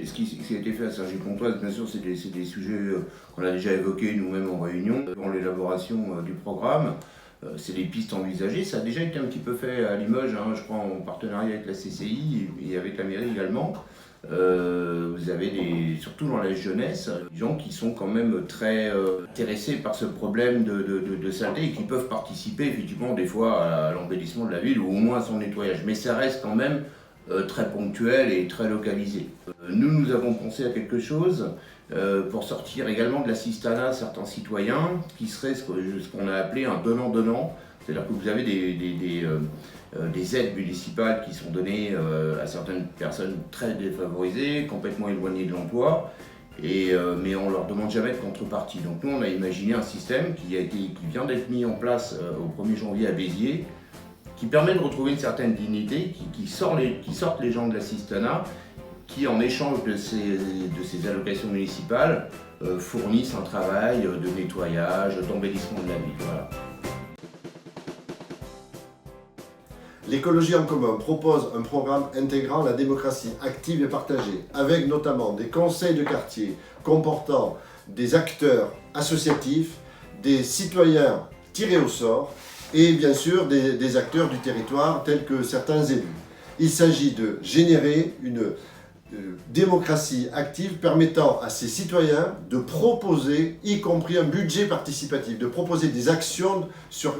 Ce qui a été fait à Cergy-Pontoise, bien sûr, c'est des sujets qu'on a déjà évoqués nous-mêmes en réunion. Dans l'élaboration du programme, c'est des pistes envisagées. Ça a déjà été un petit peu fait à Limoges, je crois, en partenariat avec la CCI et avec la mairie également. Vous avez surtout dans la jeunesse, des gens qui sont quand même très intéressés par ce problème de saleté et qui peuvent participer effectivement des fois à l'embellissement de la ville ou au moins à son nettoyage. Mais ça reste quand même très ponctuel et très localisé. Nous avons pensé à quelque chose pour sortir également de l'assistanat certains citoyens qui serait ce qu'on a appelé un donnant-donnant. C'est-à-dire que vous avez des aides municipales qui sont données à certaines personnes très défavorisées, complètement éloignées de l'emploi, mais on ne leur demande jamais de contrepartie. Donc nous, on a imaginé un système qui vient d'être mis en place au 1er janvier à Béziers, qui permet de retrouver une certaine dignité, qui sortent les gens de l'assistanat, qui en échange de ces allocations municipales fournissent un travail de nettoyage, d'embellissement de la ville. Voilà. L'écologie en commun propose un programme intégrant la démocratie active et partagée, avec notamment des conseils de quartier comportant des acteurs associatifs, des citoyens tirés au sort et bien sûr des acteurs du territoire tels que certains élus. Il s'agit de générer une démocratie active permettant à ces citoyens de proposer, y compris un budget participatif, de proposer des actions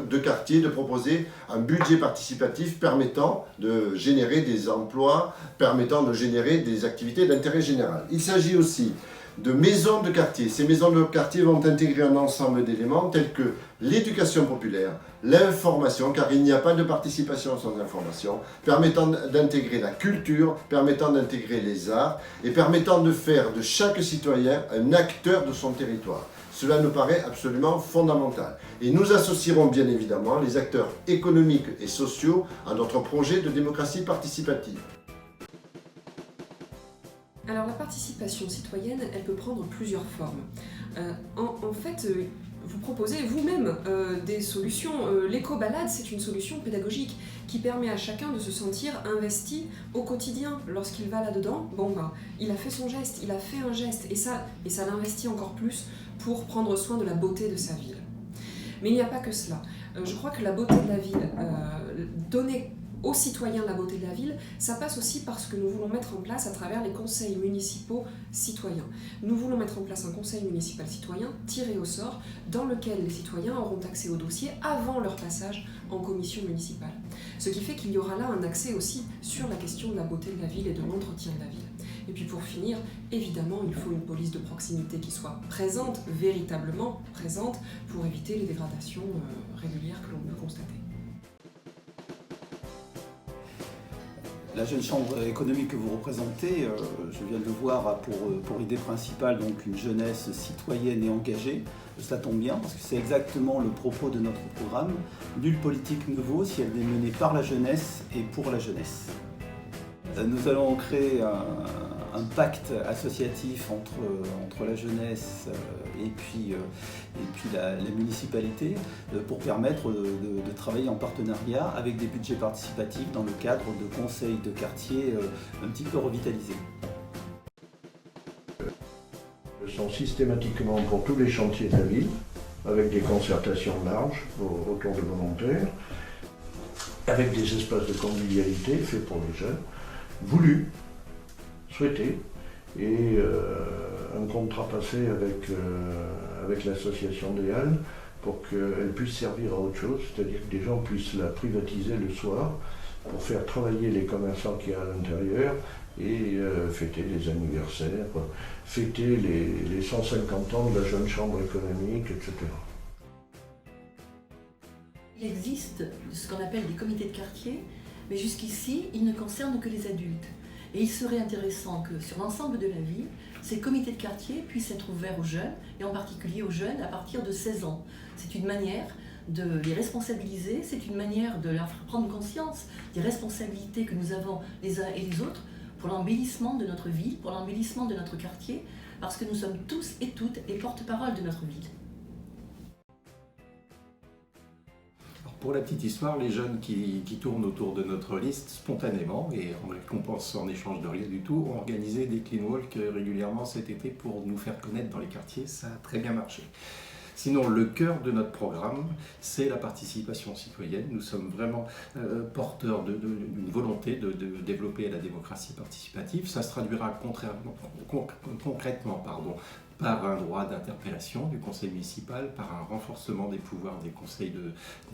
de quartier, de proposer un budget participatif permettant de générer des emplois, permettant de générer des activités d'intérêt général. Il s'agit aussi de maisons de quartier. Ces maisons de quartier vont intégrer un ensemble d'éléments tels que l'éducation populaire, l'information, car il n'y a pas de participation sans information, permettant d'intégrer la culture, permettant d'intégrer les arts et permettant de faire de chaque citoyen un acteur de son territoire. Cela nous paraît absolument fondamental. Et nous associerons bien évidemment les acteurs économiques et sociaux à notre projet de démocratie participative. Alors la participation citoyenne, elle peut prendre plusieurs formes. En fait, vous proposez vous-même des solutions. L'éco-balade, c'est une solution pédagogique qui permet à chacun de se sentir investi au quotidien. Lorsqu'il va là-dedans, il a fait son geste, il a fait un geste, et ça l'investit encore plus pour prendre soin de la beauté de sa ville. Mais il n'y a pas que cela. Je crois que la beauté de la ville, donner aux citoyens la beauté de la ville, ça passe aussi par ce que nous voulons mettre en place à travers les conseils municipaux citoyens. Nous voulons mettre en place un conseil municipal citoyen tiré au sort dans lequel les citoyens auront accès au dossier avant leur passage en commission municipale. Ce qui fait qu'il y aura là un accès aussi sur la question de la beauté de la ville et de l'entretien de la ville. Et puis pour finir, évidemment, il faut une police de proximité qui soit présente, véritablement présente, pour éviter les dégradations régulières que l'on peut constater. La jeune chambre économique que vous représentez, je viens de le voir, a pour idée principale donc une jeunesse citoyenne et engagée. Cela tombe bien parce que c'est exactement le propos de notre programme. Nulle politique ne vaut si elle est menée par la jeunesse et pour la jeunesse. Nous allons créer un pacte associatif entre la jeunesse et puis la municipalité pour permettre de travailler en partenariat avec des budgets participatifs dans le cadre de conseils de quartier un petit peu revitalisés. Ils sont systématiquement pour tous les chantiers de la ville, avec des concertations larges autour de volontaires, avec des espaces de convivialité faits pour les jeunes, voulus, souhaités, et un contrat passé avec l'association des Halles pour qu'elle puisse servir à autre chose, c'est-à-dire que des gens puissent la privatiser le soir pour faire travailler les commerçants qu'il y a à l'intérieur et fêter les anniversaires, fêter les 150 ans de la jeune chambre économique, etc. Il existe ce qu'on appelle des comités de quartier, mais jusqu'ici, ils ne concernent que les adultes. Et il serait intéressant que sur l'ensemble de la ville, ces comités de quartier puissent être ouverts aux jeunes, et en particulier aux jeunes à partir de 16 ans. C'est une manière de les responsabiliser, c'est une manière de leur faire prendre conscience des responsabilités que nous avons les uns et les autres pour l'embellissement de notre ville, pour l'embellissement de notre quartier, parce que nous sommes tous et toutes les porte-parole de notre ville. Pour la petite histoire, les jeunes qui tournent autour de notre liste spontanément et en récompense en échange de rien du tout ont organisé des clean walks régulièrement cet été pour nous faire connaître dans les quartiers. Ça a très bien marché. Sinon, le cœur de notre programme, c'est la participation citoyenne. Nous sommes vraiment porteurs d'une volonté de développer la démocratie participative. Ça se traduira concrètement par un droit d'interpellation du conseil municipal, par un renforcement des pouvoirs des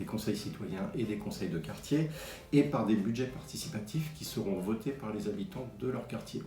conseils citoyens et des conseils de quartier, et par des budgets participatifs qui seront votés par les habitants de leur quartier.